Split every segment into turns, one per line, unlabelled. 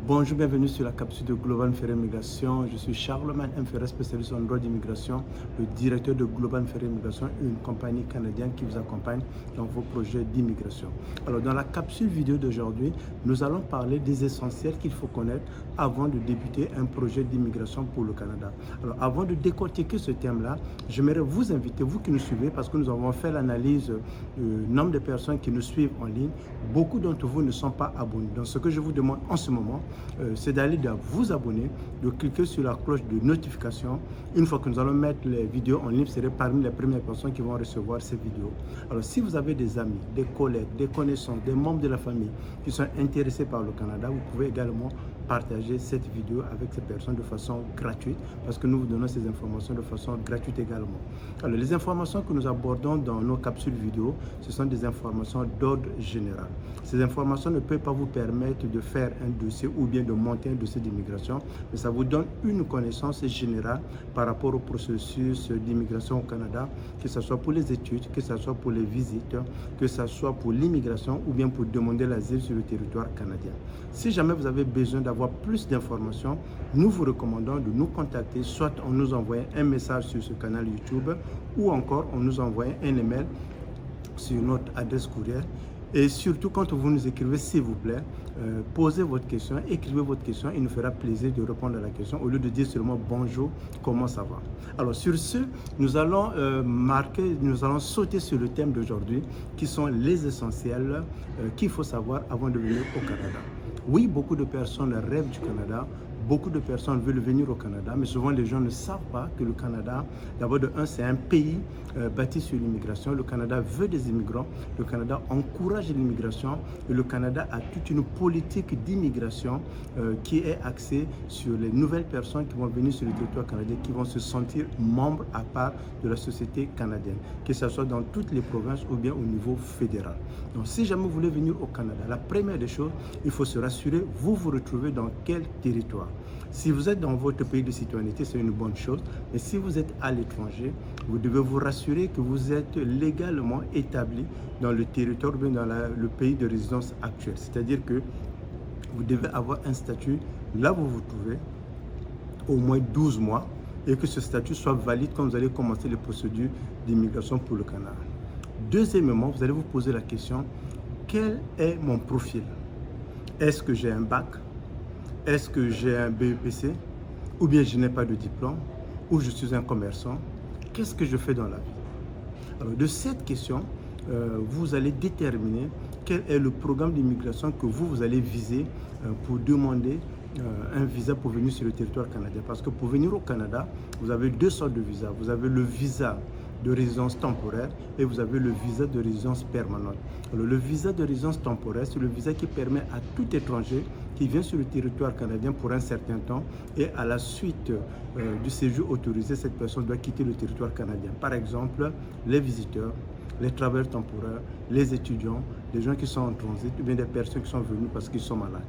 Bonjour, bienvenue sur la capsule de Global Ferry Immigration. Je suis Charlemagne M. Ferrer, spécialiste en droit d'immigration, le directeur de Global Ferry Immigration, une compagnie canadienne qui vous accompagne dans vos projets d'immigration. Alors, dans la capsule vidéo d'aujourd'hui, nous allons parler des essentiels qu'il faut connaître avant de débuter un projet d'immigration pour le Canada. Alors, avant de décortiquer ce thème-là, j'aimerais vous inviter, vous qui nous suivez, parce que nous avons fait l'analyse du nombre de personnes qui nous suivent en ligne. Beaucoup d'entre vous ne sont pas abonnés. Donc, ce que je vous demande en ce moment, c'est d'aller vous abonner, de cliquer sur la cloche de notification. Une fois que nous allons mettre les vidéos en ligne, vous serez parmi les premières personnes qui vont recevoir ces vidéos. Alors, si vous avez des amis, des collègues, des connaissances, des membres de la famille qui sont intéressés par le Canada, vous pouvez également partager cette vidéo avec ces personnes de façon gratuite, parce que nous vous donnons ces informations de façon gratuite également. Alors, les informations que nous abordons dans nos capsules vidéo, ce sont des informations d'ordre général. Ces informations ne peuvent pas vous permettre de faire un dossier ou bien de monter un dossier d'immigration, mais ça vous donne une connaissance générale par rapport au processus d'immigration au Canada, que ce soit pour les études, que ce soit pour les visites, que ce soit pour l'immigration ou bien pour demander l'asile sur le territoire canadien. Si jamais vous avez besoin d'avoir plus d'informations, nous vous recommandons de nous contacter, soit en nous envoyant un message sur ce canal YouTube ou encore en nous envoyant un email sur notre adresse courriel. Et surtout, quand vous nous écrivez, s'il vous plaît, posez votre question, écrivez votre question, il nous fera plaisir de répondre à la question au lieu de dire seulement bonjour, comment ça va. Alors sur ce, nous allons sauter sur le thème d'aujourd'hui qui sont les essentiels qu'il faut savoir avant de venir au Canada. Oui, beaucoup de personnes rêvent du Canada. Beaucoup de personnes veulent venir au Canada, mais souvent les gens ne savent pas que le Canada, d'abord de un, c'est un pays bâti sur l'immigration. Le Canada veut des immigrants, le Canada encourage l'immigration et le Canada a toute une politique d'immigration qui est axée sur les nouvelles personnes qui vont venir sur le territoire canadien, qui vont se sentir membres à part de la société canadienne, que ce soit dans toutes les provinces ou bien au niveau fédéral. Donc si jamais vous voulez venir au Canada, la première des choses, il faut se rassurer, vous vous retrouvez dans quel territoire. Si vous êtes dans votre pays de citoyenneté, c'est une bonne chose. Mais si vous êtes à l'étranger, vous devez vous rassurer que vous êtes légalement établi dans le territoire ou bien dans le pays de résidence actuel. C'est-à-dire que vous devez avoir un statut là où vous vous trouvez, au moins 12 mois, et que ce statut soit valide quand vous allez commencer les procédures d'immigration pour le Canada. Deuxièmement, vous allez vous poser la question, quel est mon profil? Est-ce que j'ai un bac? Est-ce que j'ai un BEPC ou bien je n'ai pas de diplôme ou je suis un commerçant? Qu'est-ce que je fais dans la vie? Alors de cette question, vous allez déterminer quel est le programme d'immigration que vous allez viser pour demander un visa pour venir sur le territoire canadien. Parce que pour venir au Canada, vous avez deux sortes de visas. Vous avez le visa de résidence temporaire et vous avez le visa de résidence permanente. Alors, le visa de résidence temporaire, c'est le visa qui permet à tout étranger qui vient sur le territoire canadien pour un certain temps et à la suite du séjour autorisé, cette personne doit quitter le territoire canadien. Par exemple, les visiteurs, les travailleurs temporaires, les étudiants, les gens qui sont en transit ou bien des personnes qui sont venues parce qu'ils sont malades.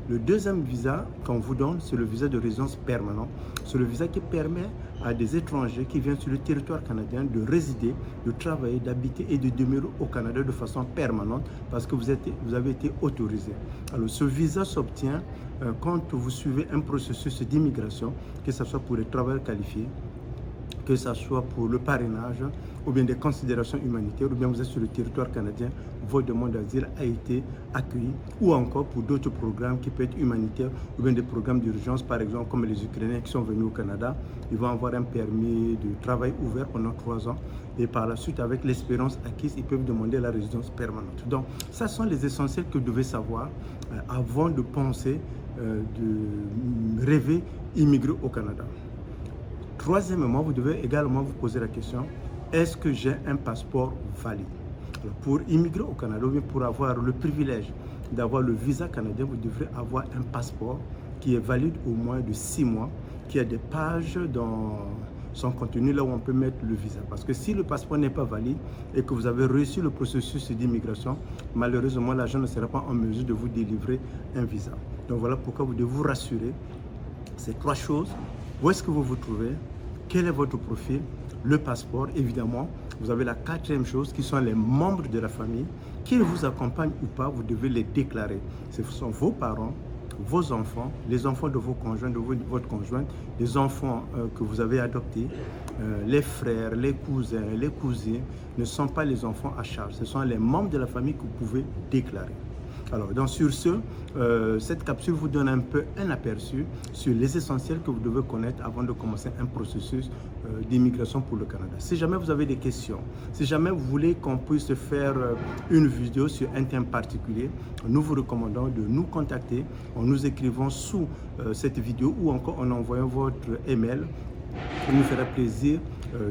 Le deuxième visa qu'on vous donne, c'est le visa de résidence permanente. C'est le visa qui permet à des étrangers qui viennent sur le territoire canadien de résider, de travailler, d'habiter et de demeurer au Canada de façon permanente parce que vous avez été autorisé. Alors ce visa s'obtient quand vous suivez un processus d'immigration, que ce soit pour les travailleurs qualifiés, que ce soit pour le parrainage ou bien des considérations humanitaires, ou bien vous êtes sur le territoire canadien, votre demande d'asile a été accueillie, ou encore pour d'autres programmes qui peuvent être humanitaires, ou bien des programmes d'urgence, par exemple comme les Ukrainiens qui sont venus au Canada, ils vont avoir un permis de travail ouvert pendant 3 ans, et par la suite, avec l'espérance acquise, ils peuvent demander la résidence permanente. Donc, ça sont les essentiels que vous devez savoir avant de penser, de rêver immigrer au Canada. Troisièmement, vous devez également vous poser la question, est-ce que j'ai un passeport valide? Alors, pour immigrer au Canada, ou bien pour avoir le privilège d'avoir le visa canadien, vous devrez avoir un passeport qui est valide au moins de 6 mois, qui a des pages dans son contenu là où on peut mettre le visa. Parce que si le passeport n'est pas valide et que vous avez réussi le processus d'immigration, malheureusement, l'agent ne sera pas en mesure de vous délivrer un visa. Donc voilà pourquoi vous devez vous rassurer. Ces 3 choses. Où est-ce que vous vous trouvez? Quel est votre profil? Le passeport, évidemment. Vous avez la 4e chose qui sont les membres de la famille. Qu'ils vous accompagnent ou pas, vous devez les déclarer. Ce sont vos parents, vos enfants, les enfants de vos conjoints, de votre conjointe, les enfants que vous avez adoptés, les frères, les cousins, les cousines, ne sont pas les enfants à charge. Ce sont les membres de la famille que vous pouvez déclarer. Alors, donc sur ce, cette capsule vous donne un peu un aperçu sur les essentiels que vous devez connaître avant de commencer un processus d'immigration pour le Canada. Si jamais vous avez des questions, si jamais vous voulez qu'on puisse faire une vidéo sur un thème particulier, nous vous recommandons de nous contacter en nous écrivant sous cette vidéo ou encore en envoyant votre email. Il nous fera plaisir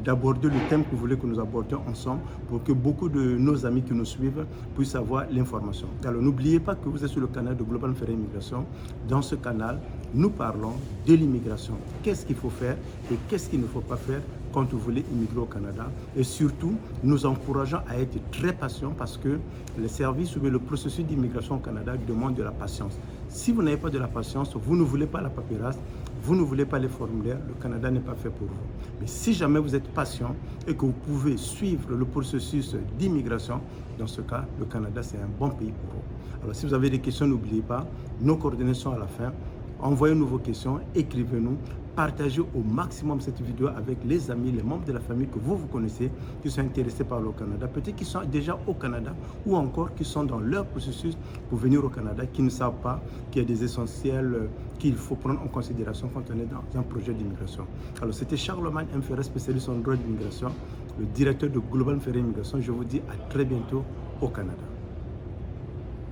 d'aborder le thème que vous voulez que nous abordions ensemble pour que beaucoup de nos amis qui nous suivent puissent avoir l'information. Alors n'oubliez pas que vous êtes sur le canal de Global Ferré Immigration. Dans ce canal, nous parlons de l'immigration. Qu'est-ce qu'il faut faire et qu'est-ce qu'il ne faut pas faire quand vous voulez immigrer au Canada. Et surtout, nous encourageons à être très patients parce que les services ou le processus d'immigration au Canada demande de la patience. Si vous n'avez pas de la patience, vous ne voulez pas la paperasse, vous ne voulez pas les formulaires, le Canada n'est pas fait pour vous. Mais si jamais vous êtes patient et que vous pouvez suivre le processus d'immigration, dans ce cas, le Canada, c'est un bon pays pour vous. Alors, si vous avez des questions, n'oubliez pas, nos coordonnées sont à la fin. Envoyez-nous vos questions, écrivez-nous, partagez au maximum cette vidéo avec les amis, les membres de la famille que vous connaissez, qui sont intéressés par le Canada, peut-être qui sont déjà au Canada ou encore qui sont dans leur processus pour venir au Canada, qui ne savent pas qu'il y a des essentiels qu'il faut prendre en considération quand on est dans un projet d'immigration. Alors c'était Charlemagne M. Ferré, spécialiste en droit d'immigration, le directeur de Global Ferré Immigration. Je vous dis à très bientôt au Canada.